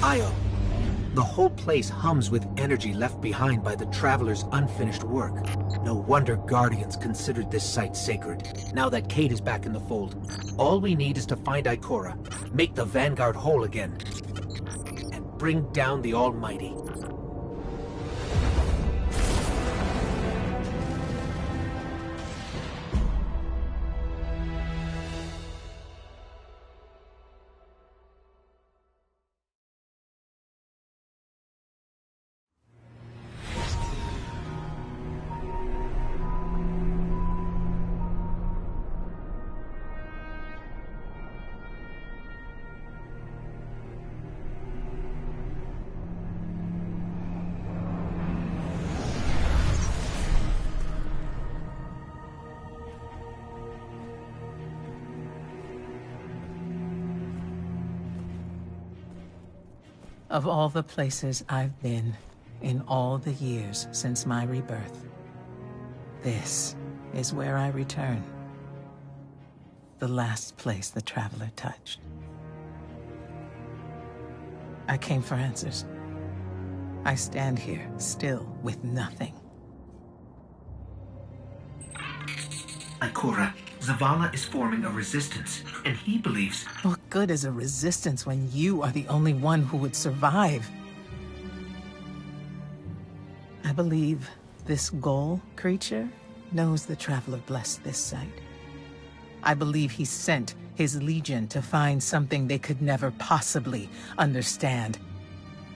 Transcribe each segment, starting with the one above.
Io! The whole place hums with energy left behind by the Traveler's unfinished work. No wonder Guardians considered this site sacred, now that Cait is back in the fold. All we need is to find Ikora, make the Vanguard whole again, and bring down the Almighty. Of all the places I've been in all the years since my rebirth, this is where I return. The last place the Traveler touched. I came for answers. I stand here, still with nothing. Ikora, Zavala is forming a resistance, and he believes... What good is a resistance when you are the only one who would survive? I believe this Ghoul creature knows the Traveler blessed this site. I believe he sent his Legion to find something they could never possibly understand.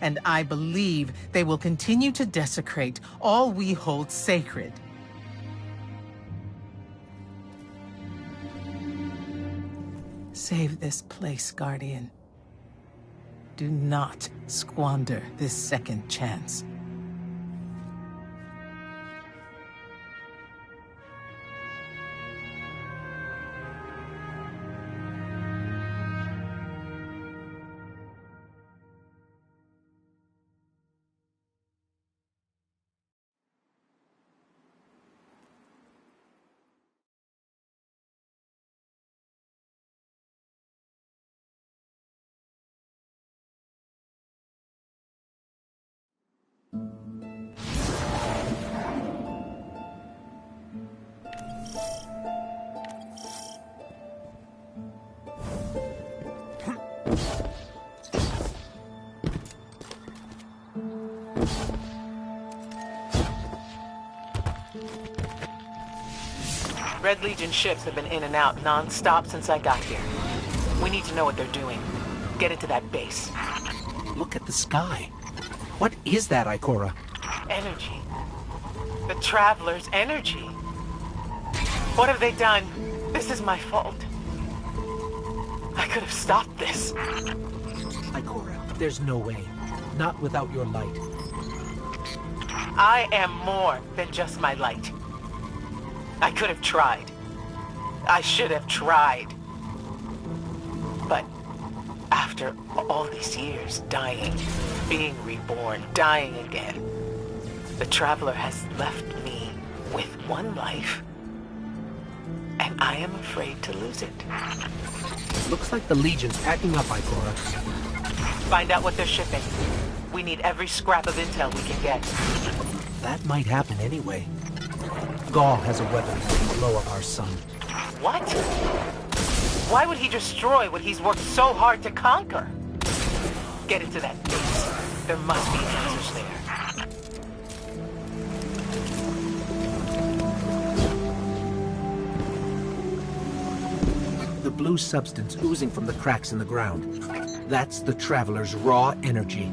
And I believe they will continue to desecrate all we hold sacred. Save this place, Guardian. Do not squander this second chance. Red Legion ships have been in and out non-stop since I got here. We need to know what they're doing. Get into that base. Look at the sky. What is that, Ikora? Energy. The Traveler's energy. What have they done? This is my fault. I could have stopped this. Ikora, there's no way. Not without your light. I am more than just my light. I could have tried. I should have tried. But after all these years, dying, being reborn, dying again, the Traveler has left me with one life, and I am afraid to lose it. Looks like the Legion's packing up, Ikora. Find out what they're shipping. We need every scrap of intel we can get. That might happen anyway. Ghaul has a weapon that can blow up our sun. What? Why would he destroy what he's worked so hard to conquer? Get into that base. There must be answers there. The blue substance oozing from the cracks in the ground. That's the Traveler's raw energy.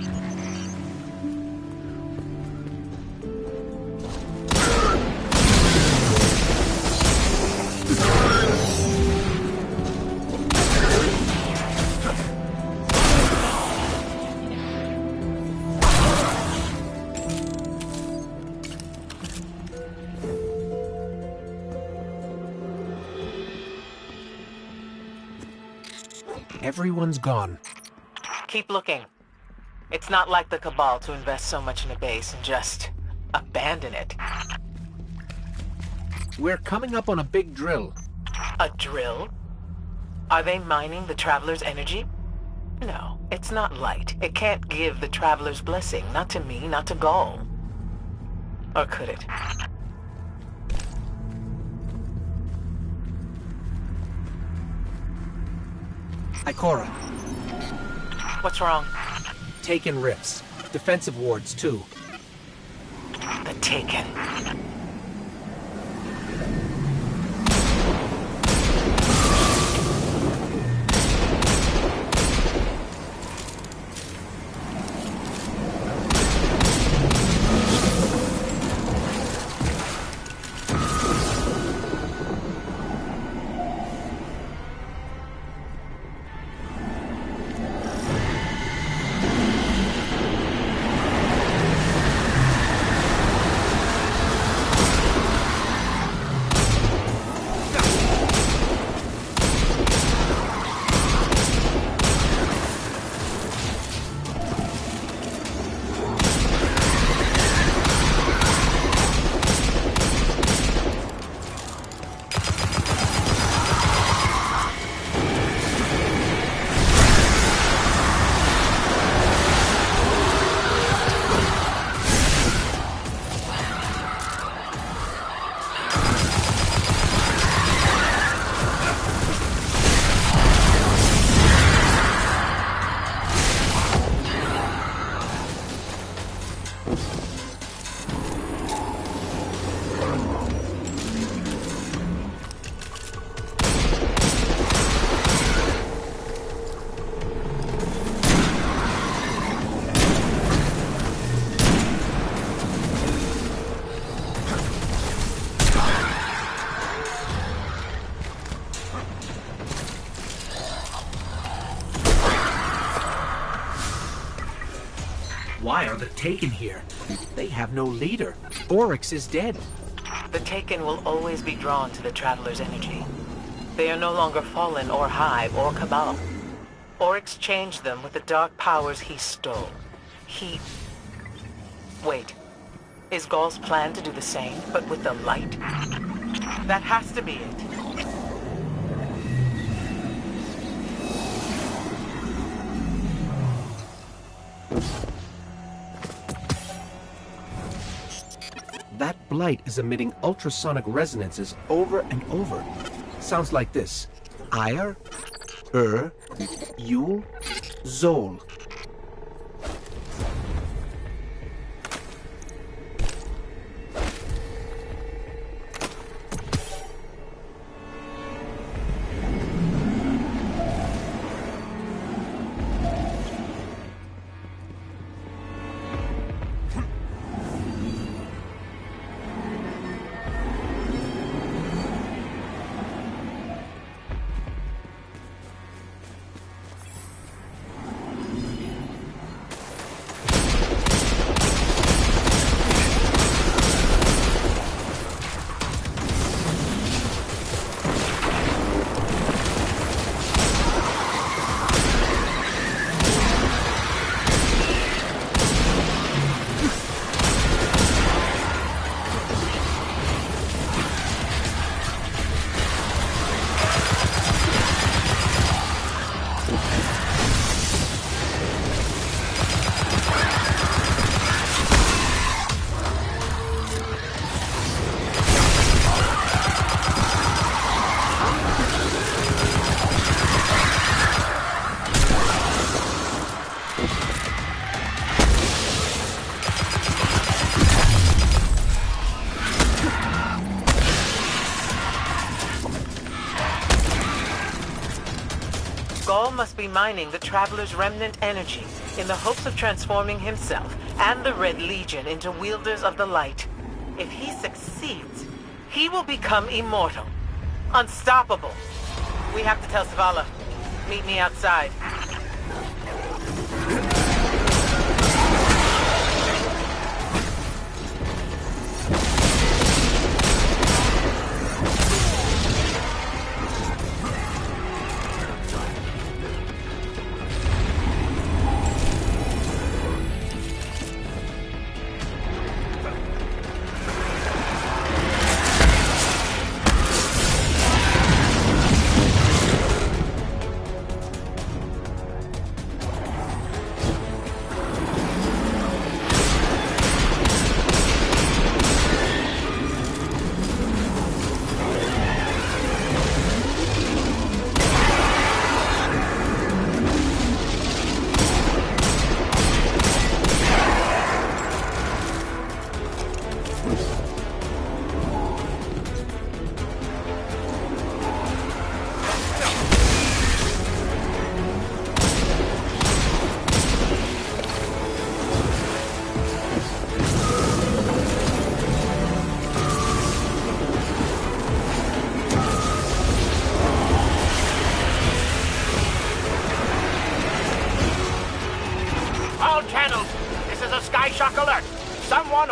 Everyone's gone. Keep looking. It's not like the Cabal to invest so much in a base and just abandon it. We're coming up on a big drill. A drill? Are they mining the Traveler's energy? No, it's not light. It can't give the Traveler's blessing. Not to me, not to Gaul. Or could it? Ikora, What's wrong? Taken rifts. Defensive wards, too. The Taken. Why are the Taken here? They have no leader. Oryx is dead. The Taken will always be drawn to the Traveler's energy. They are no longer Fallen or Hive or Cabal. Oryx changed them with the dark powers he stole. Wait. Is Gaul's plan to do the same, but with the light? That has to be it. That blight is emitting ultrasonic resonances over and over. Sounds like this. Ire, Yul, Zol. Gaul must be mining the Traveler's remnant energy in the hopes of transforming himself and the Red Legion into wielders of the light. If he succeeds, he will become immortal, unstoppable. We have to tell Zavala. Meet me outside.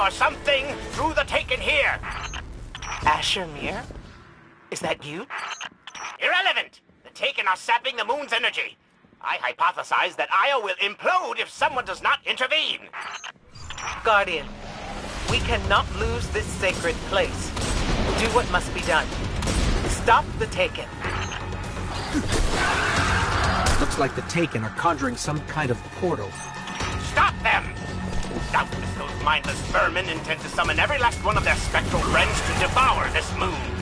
or something through the Taken here. Asher Mir? Is that you? Irrelevant! The Taken are sapping the moon's energy. I hypothesize that Io will implode if someone does not intervene. Guardian, we cannot lose this sacred place. Do what must be done. Stop the Taken. Looks like the Taken are conjuring some kind of portal. Stop them! Doubtless those mindless vermin intend to summon every last one of their spectral friends to devour this moon.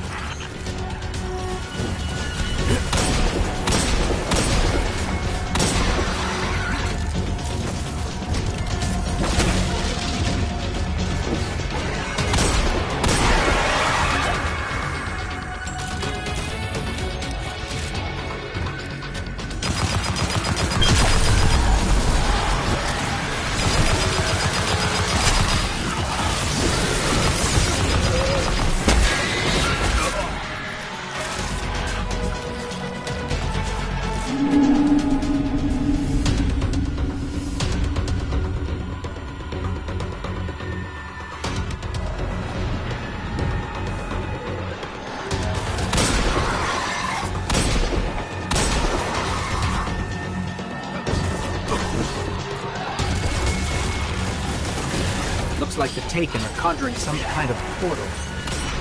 Looks like the Taken are conjuring some kind of portal.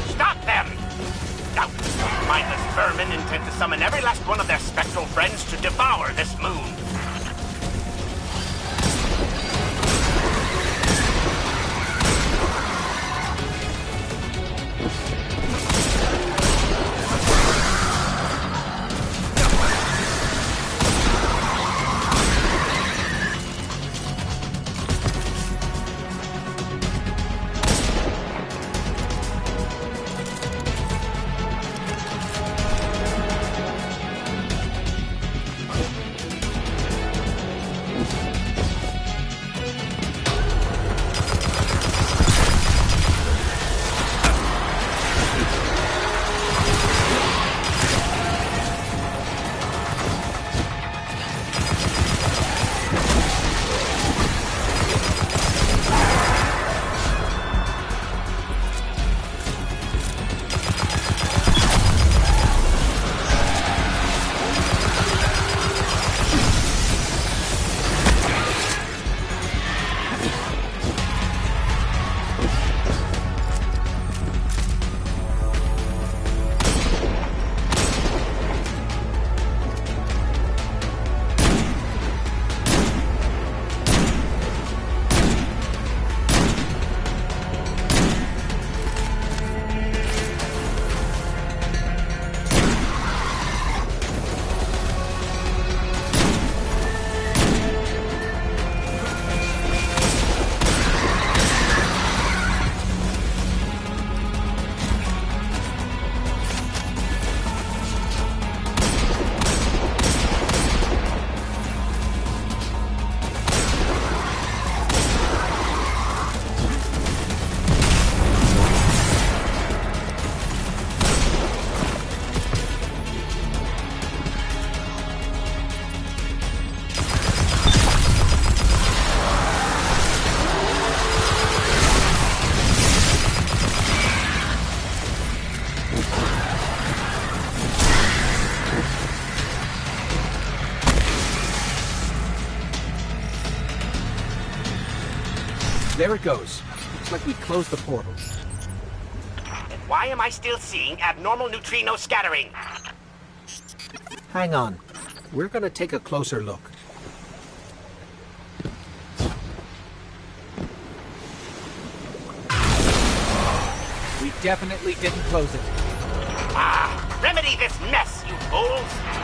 Stop them! Doubtless those mindless vermin intend to summon every last one of their spectral friends to devour this moon. There it goes. Looks like we closed the portal. And why am I still seeing abnormal neutrino scattering? Hang on. We're gonna take a closer look. We definitely didn't close it. Ah! Remedy this mess, you fools!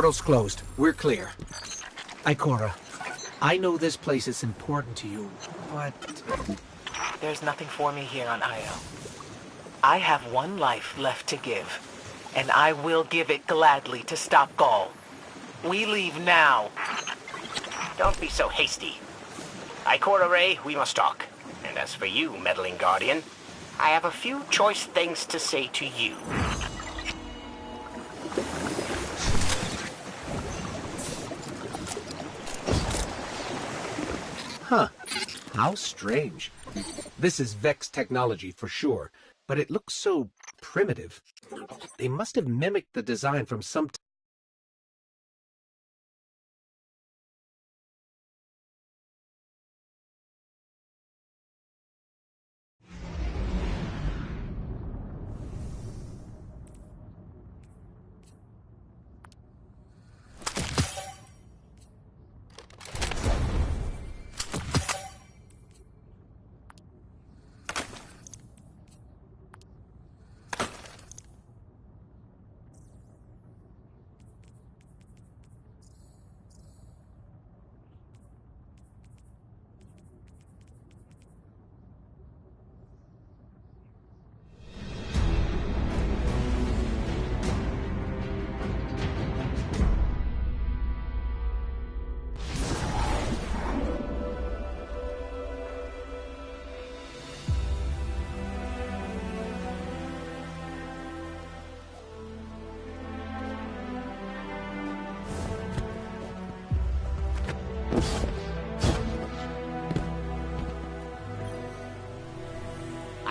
Portal's closed. We're clear. Ikora, I know this place is important to you, but... There's nothing for me here on Io. I have one life left to give, and I will give it gladly to stop Gaul. We leave now. Don't be so hasty. Ikora Rey, we must talk. And as for you, meddling Guardian, I have a few choice things to say to you. Huh. How strange. This is Vex technology for sure, but it looks so primitive. They must have mimicked the design from some...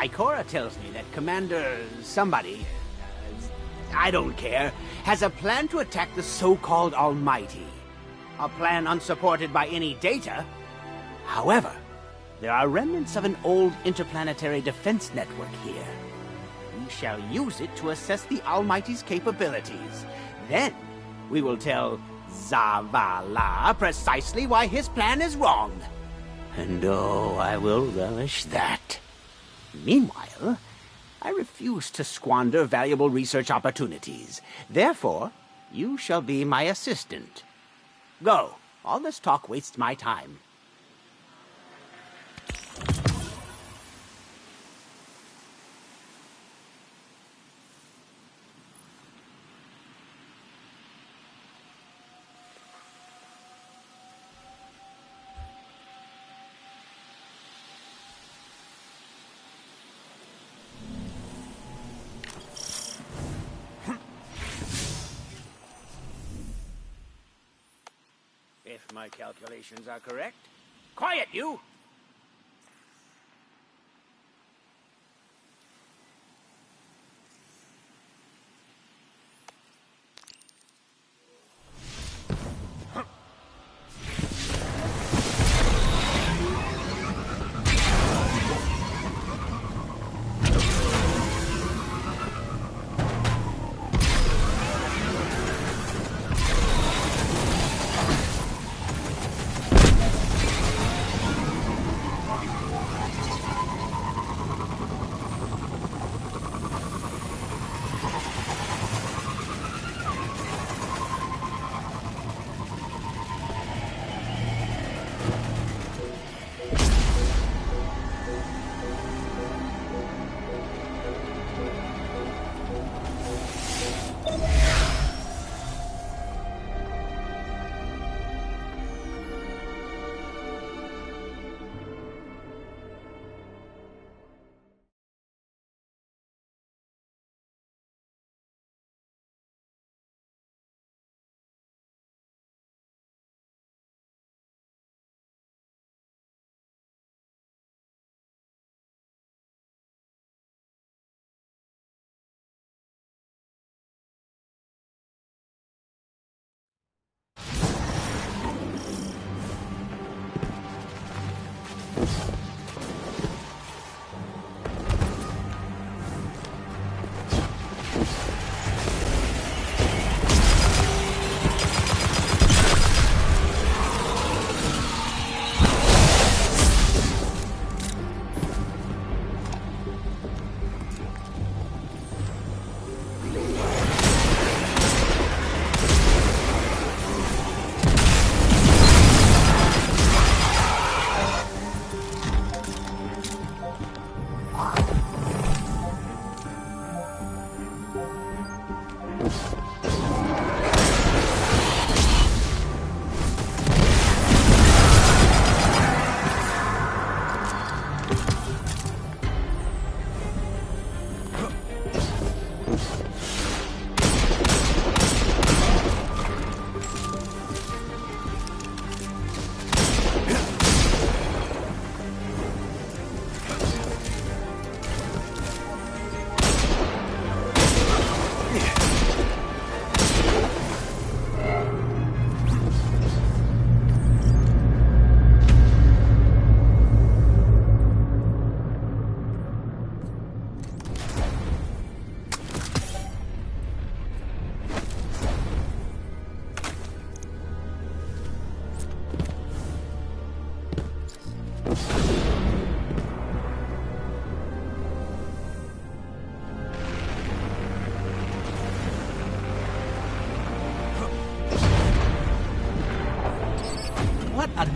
Ikora tells me that Commander somebody, I don't care, has a plan to attack the so-called Almighty. A plan unsupported by any data. However, there are remnants of an old interplanetary defense network here. We shall use it to assess the Almighty's capabilities. Then, we will tell Zavala precisely why his plan is wrong. And oh, I will relish that. Meanwhile, I refuse to squander valuable research opportunities. Therefore, you shall be my assistant. Go. All this talk wastes my time. If my calculations are correct. Quiet, you!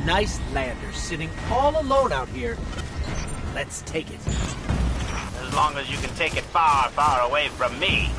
nice lander sitting all alone out here. Let's take it. As long as you can take it far, far away from me.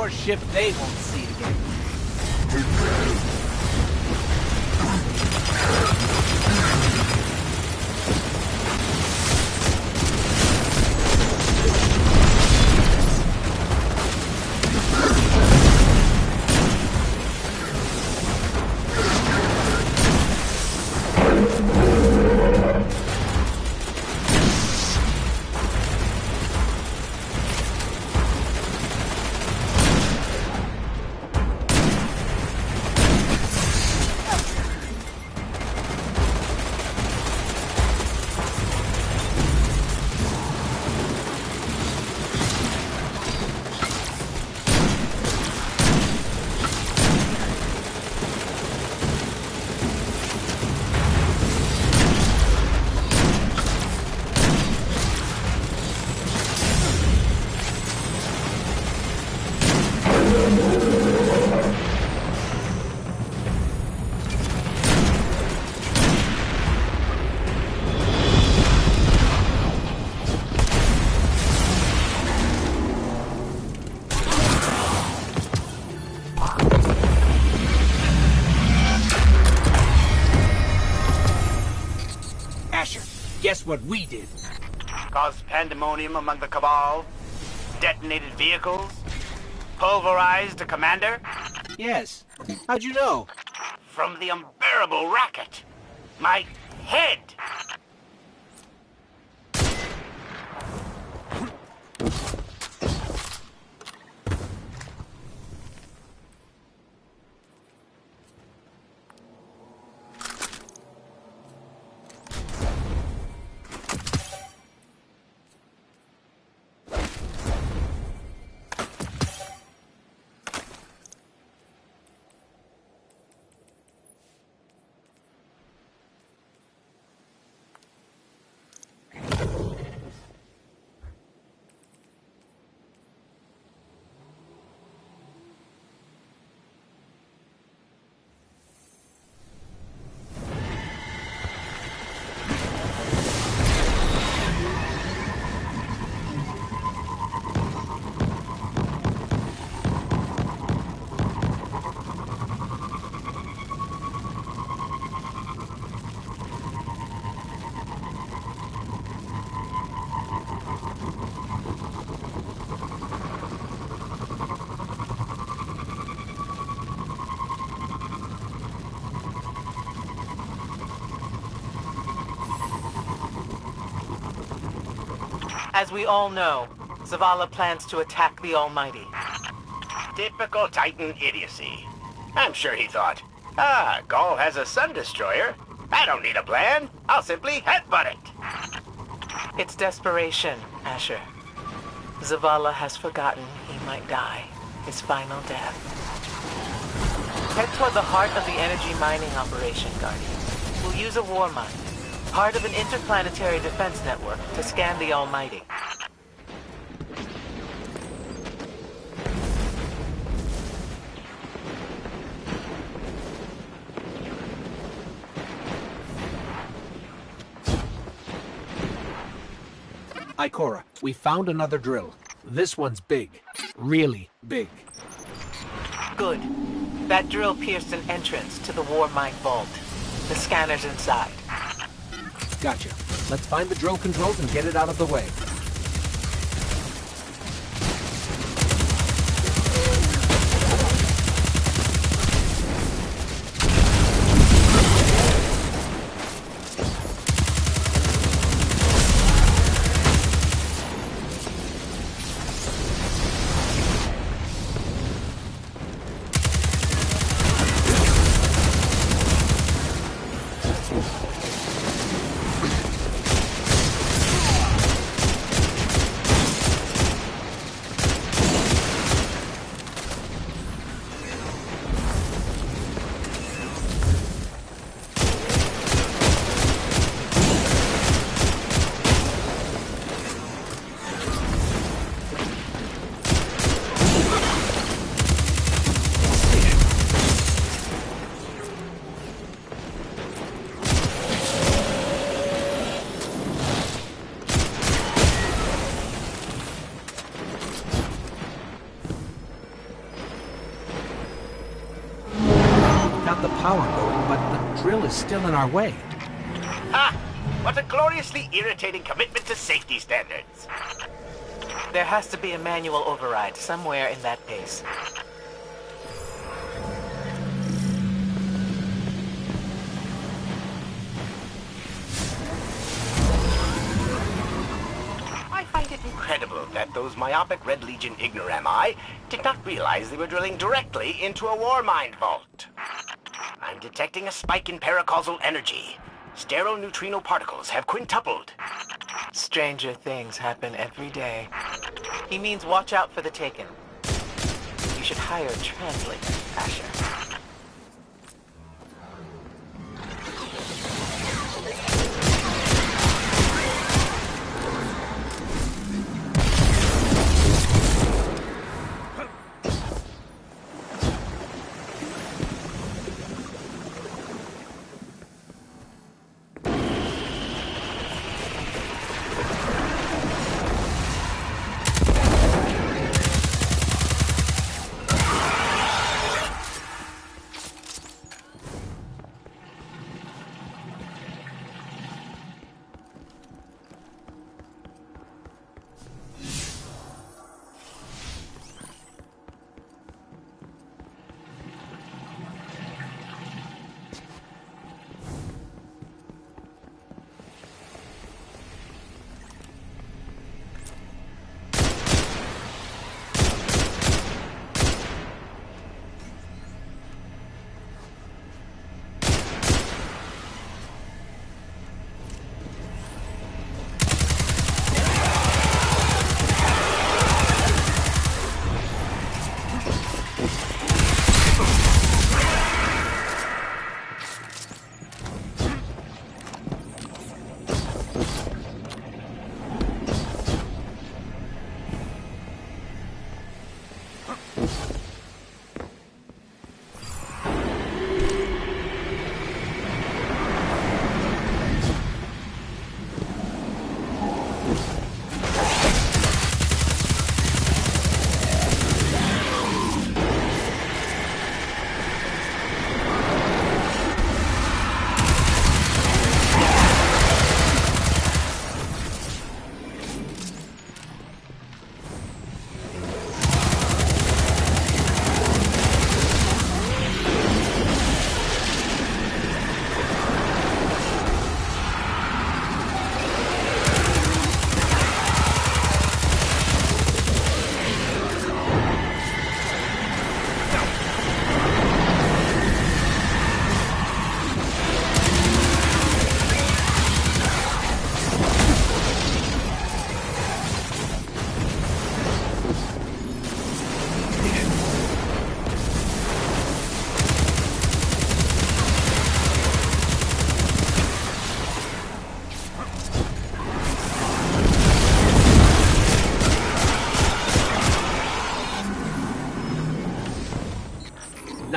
Ship they won't see again. Guess what we did? Caused pandemonium among the Cabal? Detonated vehicles? Pulverized a commander? Yes. How'd you know? From the unbearable racket. My head! As we all know, Zavala plans to attack the Almighty. Typical Titan idiocy. I'm sure he thought, Gaul has a sun destroyer. I don't need a plan. I'll simply headbutt it. It's desperation, Asher. Zavala has forgotten he might die, his final death. Head toward the heart of the energy mining operation, Guardian. We'll use a war mine, part of an interplanetary defense network, to scan the Almighty. Ikora, we found another drill. This one's big. Really big. Good. That drill pierced an entrance to the war mine vault. The scanner's inside. Gotcha. Let's find the drill controls and get it out of the way. Got the power going, but the drill is still in our way. Ha! What a gloriously irritating commitment to safety standards. There has to be a manual override somewhere in that base. I find it incredible that those myopic Red Legion ignorami did not realize they were drilling directly into a war mine vault. I'm detecting a spike in paracausal energy. Stereoneutrino particles have quintupled. Stranger things happen every day. He means watch out for the Taken. You should hire a translator, Asher.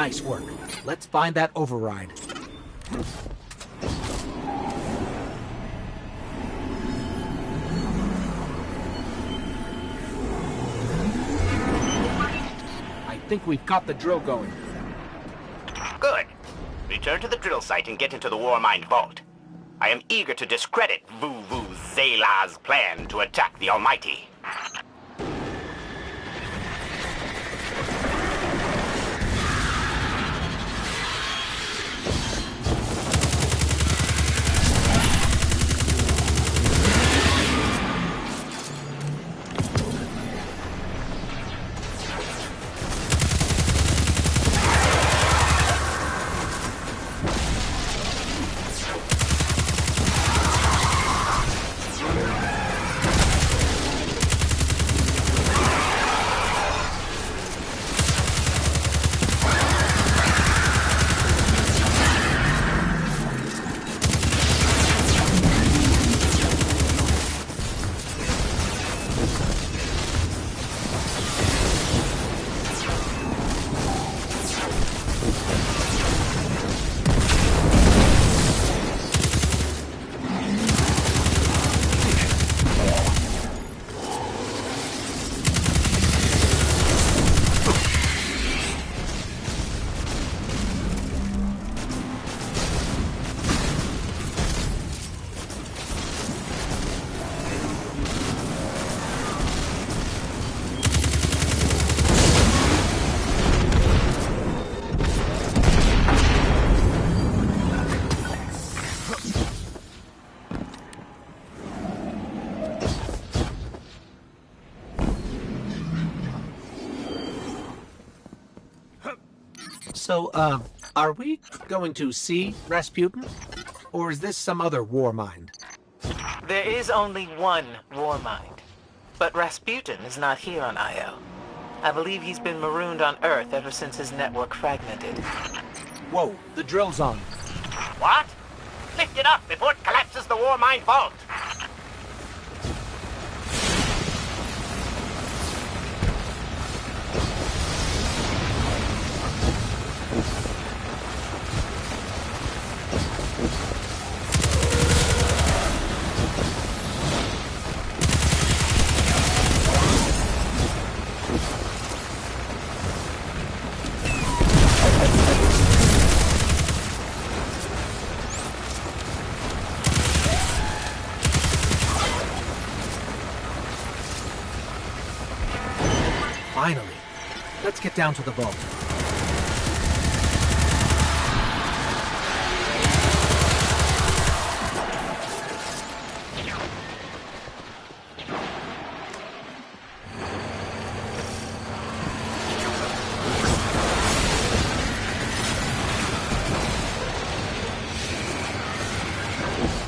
Nice work. Let's find that override. I think we've got the drill going. Good. Return to the drill site and get into the Warmind Vault. I am eager to discredit Vu Zayla's plan to attack the Almighty. So, are we going to see Rasputin? Or is this some other war mind? There is only one Warmind. But Rasputin is not here on Io. I believe he's been marooned on Earth ever since his network fragmented. Whoa, the drill's on. What? Lift it up before it collapses the Warmind Vault! Finally. Let's get down to the vault.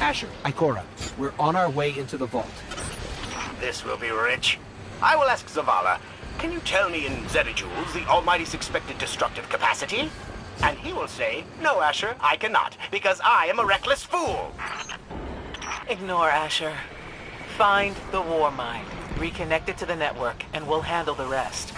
Asher, Ikora, we're on our way into the vault. This will be rich. I will ask Zavala, can you tell me in zetajoules the Almighty's expected destructive capacity? And he will say, no, Asher, I cannot, because I am a reckless fool. Ignore Asher. Find the Warmind, reconnect it to the network, and we'll handle the rest.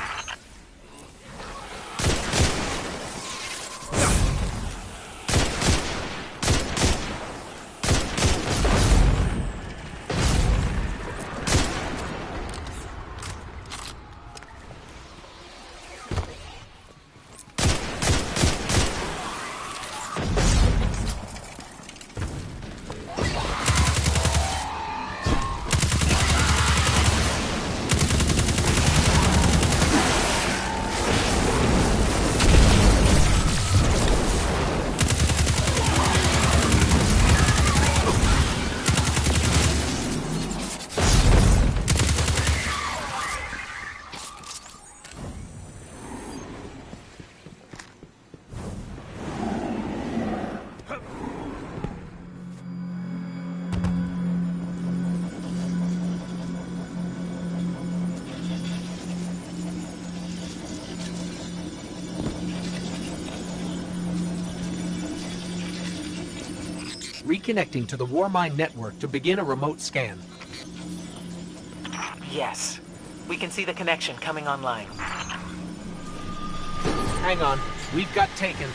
Reconnecting to the Warmind network to begin a remote scan. Yes. We can see the connection coming online. Hang on. We've got taken.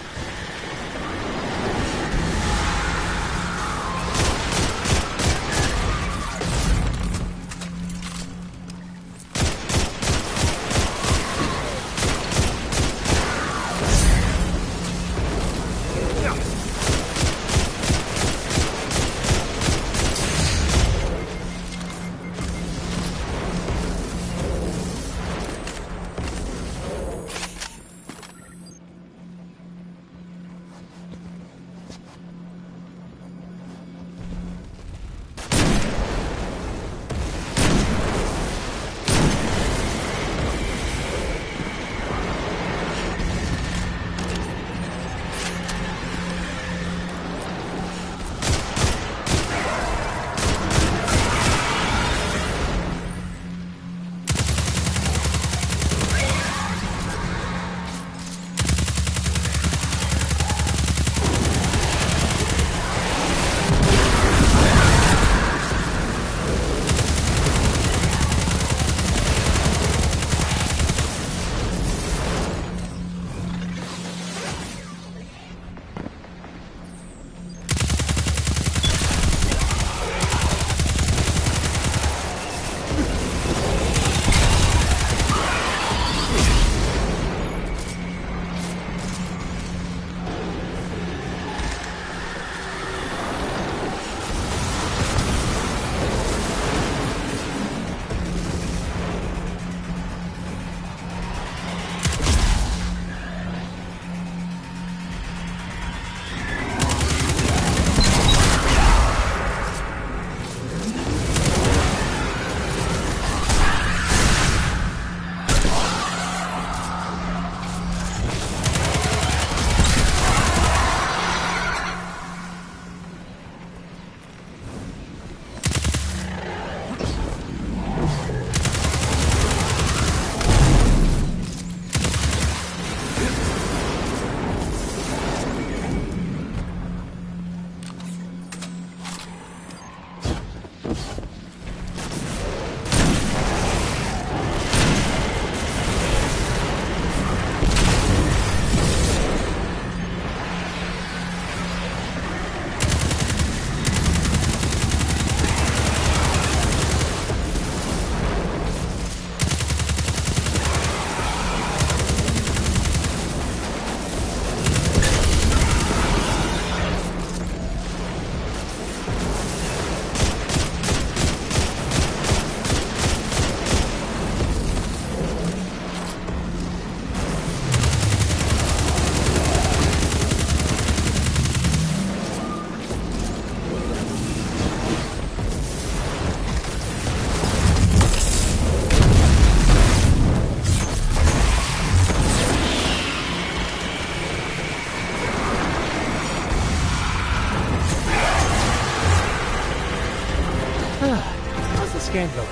scan go?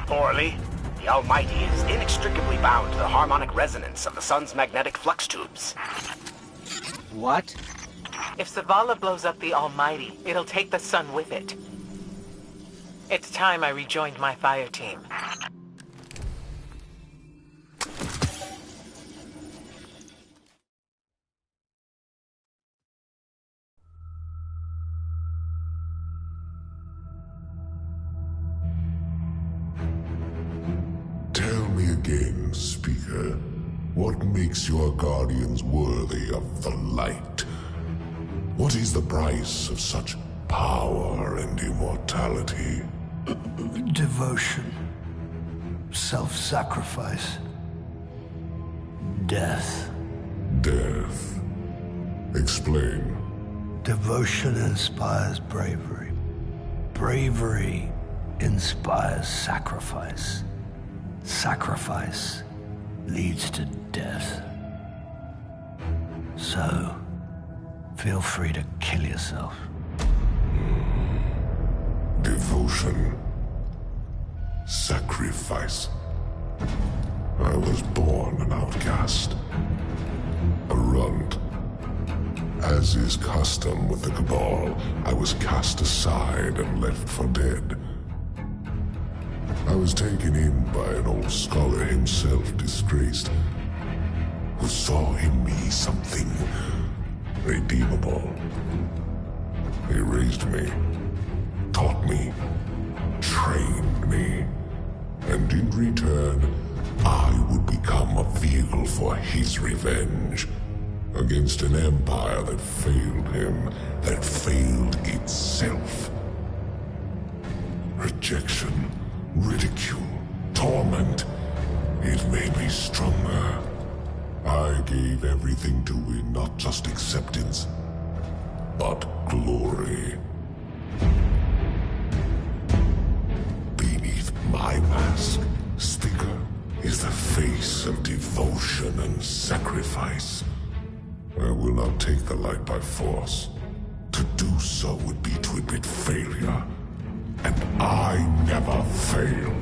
Poorly. The Almighty is inextricably bound to the harmonic resonance of the sun's magnetic flux tubes. What? If Zavala blows up the Almighty, it'll take the sun with it. It's time I rejoined my fire team. Tell me again, Speaker, what makes your guardians worthy of the light? What is the price of such power and immortality? Devotion. Self-sacrifice. Death. Death. Explain. Devotion inspires bravery. Bravery inspires sacrifice. Sacrifice leads to death. So, feel free to kill yourself. Devotion. Sacrifice. I was born an outcast. A runt. As is custom with the Cabal, I was cast aside and left for dead. I was taken in by an old scholar himself disgraced, who saw in me something redeemable. He raised me, taught me, trained me, and in return, I would become a vehicle for his revenge against an empire that failed him, that failed itself. Rejection, ridicule, torment. It made me stronger. I gave everything to win not just acceptance, but glory. Beneath my mask, Sticker is the face of devotion and sacrifice. I will not take the light by force. To do so would be to admit failure. And I never fail.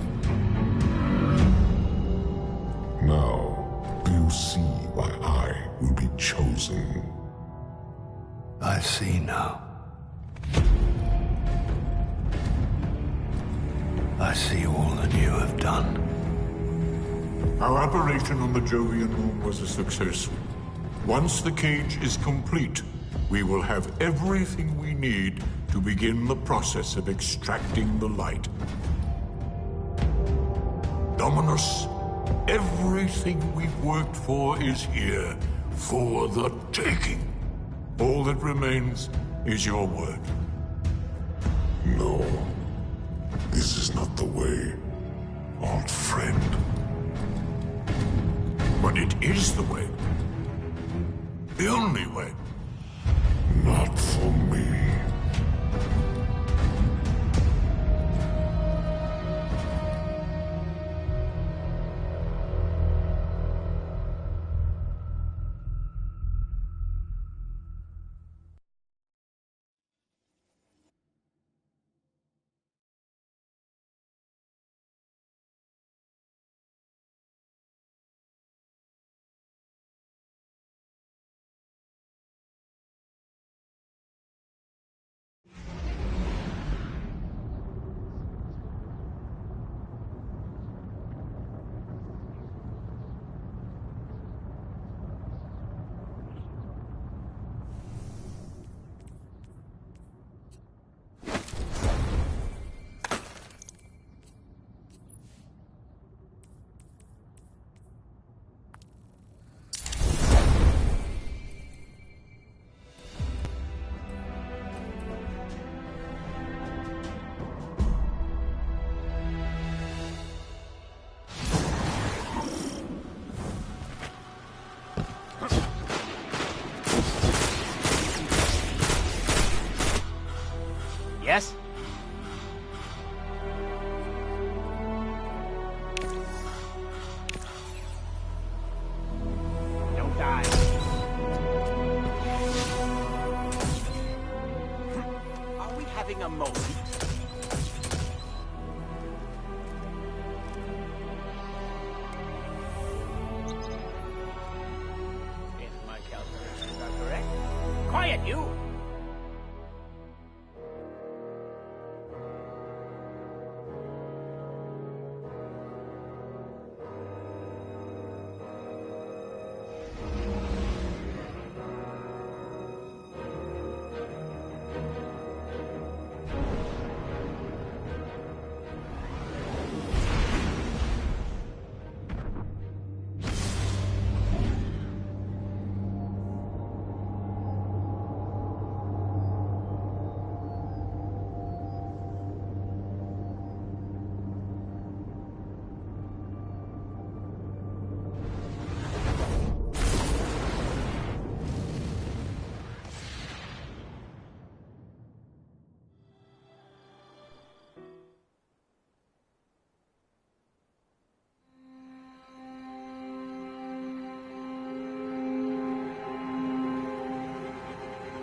Now, do you see why I will be chosen? I see now. I see all that you have done. Our operation on the Jovian moon was a success. Once the cage is complete, we will have everything we need to begin the process of extracting the light. Dominus, everything we've worked for is here, for the taking. All that remains is your word. No. This is not the way, old friend. But it is the way. The only way. Not for me. Yes? Don't die. Are we having a moment? If my calculations are correct. Quiet, you!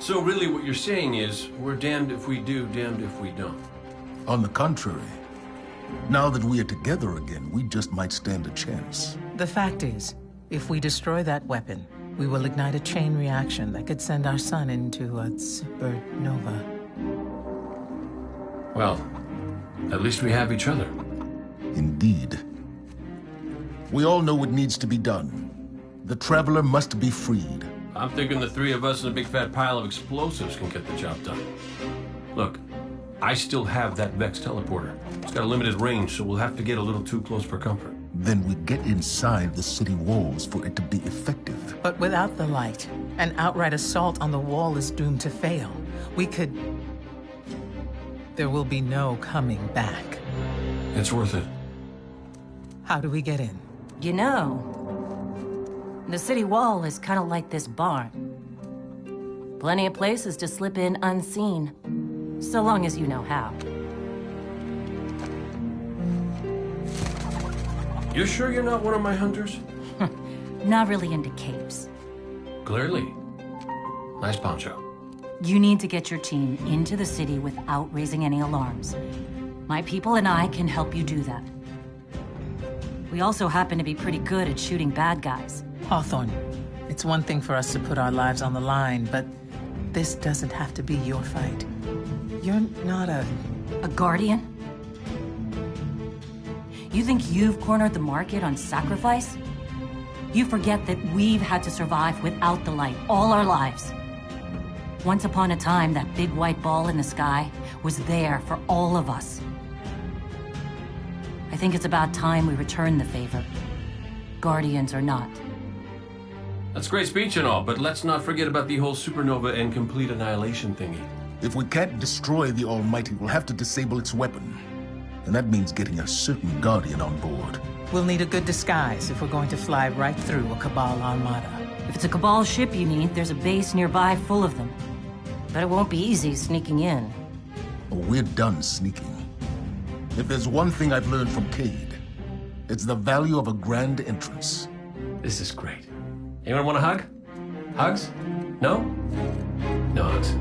So really what you're saying is, we're damned if we do, damned if we don't. On the contrary, now that we are together again, we just might stand a chance. The fact is, if we destroy that weapon, we will ignite a chain reaction that could send our sun into a supernova. Well, at least we have each other. Indeed. We all know what needs to be done. The Traveler must be freed. I'm thinking the three of us and a big fat pile of explosives can get the job done. Look, I still have that Vex teleporter. It's got a limited range, so we'll have to get a little too close for comfort. Then we get inside the city walls for it to be effective. But without the light, an outright assault on the wall is doomed to fail. We could... There will be no coming back. It's worth it. How do we get in? You know, the city wall is kind of like this barn. Plenty of places to slip in unseen, so long as you know how. You sure you're not one of my hunters? Not really into capes. Clearly. Nice poncho. You need to get your team into the city without raising any alarms. My people and I can help you do that. We also happen to be pretty good at shooting bad guys. Hawthorne, it's one thing for us to put our lives on the line, but this doesn't have to be your fight. You're not a guardian? You think you've cornered the market on sacrifice? You forget that we've had to survive without the light all our lives. Once upon a time, that big white ball in the sky was there for all of us. I think it's about time we return the favor. Guardians or not. That's a great speech and all, but let's not forget about the whole supernova and complete annihilation thingy. If we can't destroy the Almighty, we'll have to disable its weapon. And that means getting a certain Guardian on board. We'll need a good disguise if we're going to fly right through a Cabal armada. If it's a Cabal ship you need, there's a base nearby full of them. But it won't be easy sneaking in. Oh, we're done sneaking. If there's one thing I've learned from Cayde, it's the value of a grand entrance. This is great. Anyone want a hug? Hugs? No? No hugs.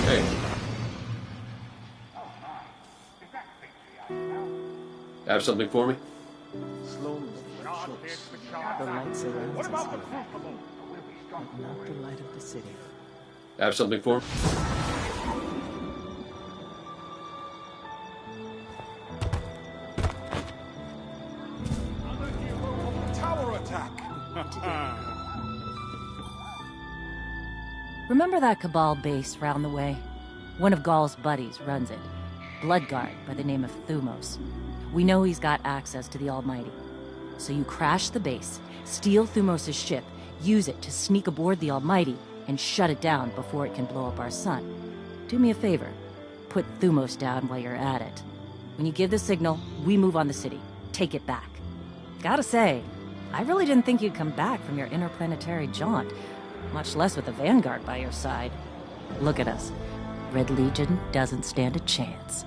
Hey. Have something for me? Slowly, shorts. The light surrounds us here, but not the light of the city. Have something for me? Tower attack! Remember that Cabal base round the way? One of Ghaul's buddies runs it. Bloodguard by the name of Thumos. We know he's got access to the Almighty. So you crash the base, steal Thumos' ship, use it to sneak aboard the Almighty, and shut it down before it can blow up our sun. Do me a favor. Put Thumos down while you're at it. When you give the signal, we move on the city. Take it back. Gotta say, I really didn't think you'd come back from your interplanetary jaunt. Much less with the Vanguard by your side. Look at us. Red Legion doesn't stand a chance.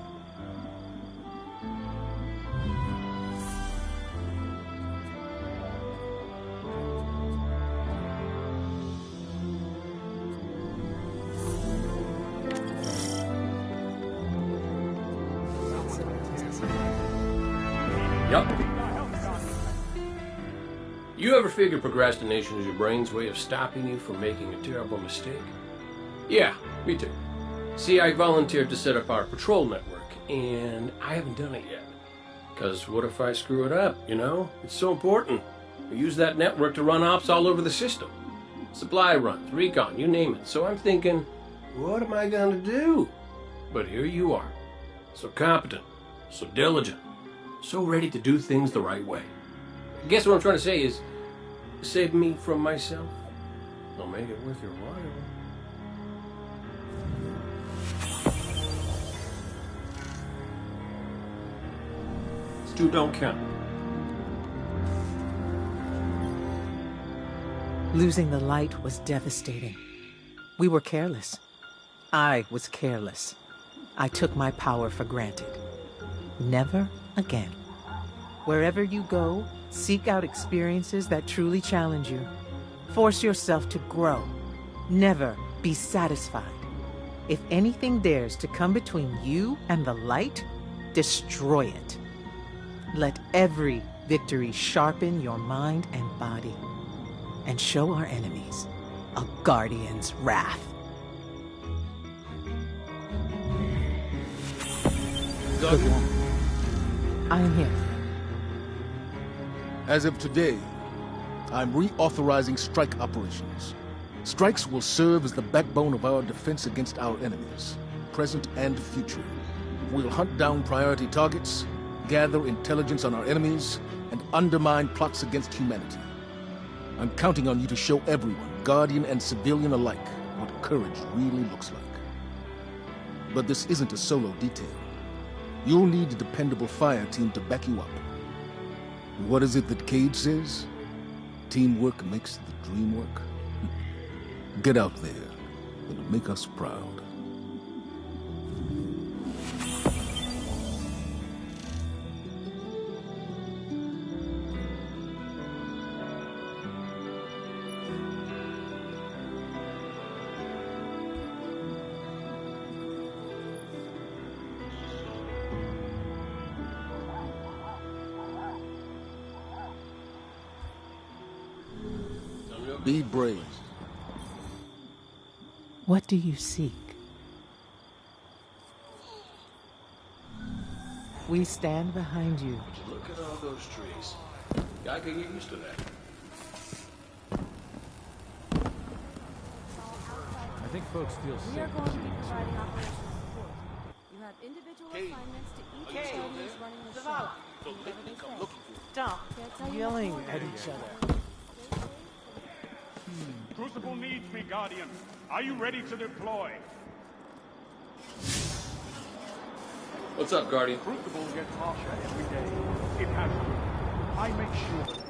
Yup. You ever figure procrastination is your brain's way of stopping you from making a terrible mistake? Yeah, me too. See, I volunteered to set up our patrol network, and I haven't done it yet. Because what if I screw it up, you know? It's so important. We use that network to run ops all over the system. Supply runs, recon, you name it. So I'm thinking, what am I going to do? But here you are. So competent, so diligent, so ready to do things the right way. I guess what I'm trying to say is, save me from myself. I'll make it worth your while. 2 don't count. Losing the light was devastating. We were careless. I was careless. I took my power for granted. Never again. Wherever you go, seek out experiences that truly challenge you. Force yourself to grow. Never be satisfied. If anything dares to come between you and the light, destroy it. Let every victory sharpen your mind and body, and show our enemies a guardian's wrath. Good one. I am here. As of today, I'm reauthorizing strike operations. Strikes will serve as the backbone of our defense against our enemies, present and future. We'll hunt down priority targets, gather intelligence on our enemies, and undermine plots against humanity. I'm counting on you to show everyone, Guardian and civilian alike, what courage really looks like. But this isn't a solo detail. You'll need a dependable fire team to back you up. What is it that Cage says? Teamwork makes the dream work. Get out there and make us proud. Be brave. What do you seek? We stand behind you. Look at all those trees. Guy could get used to that. I think folks feel We are going to be providing operational support. You have individual assignments to each Guardians running the show. Stop yelling at each other. Crucible needs me, Guardian. Are you ready to deploy? What's up, Guardian? Crucible gets harsher every day. It has to. I make sure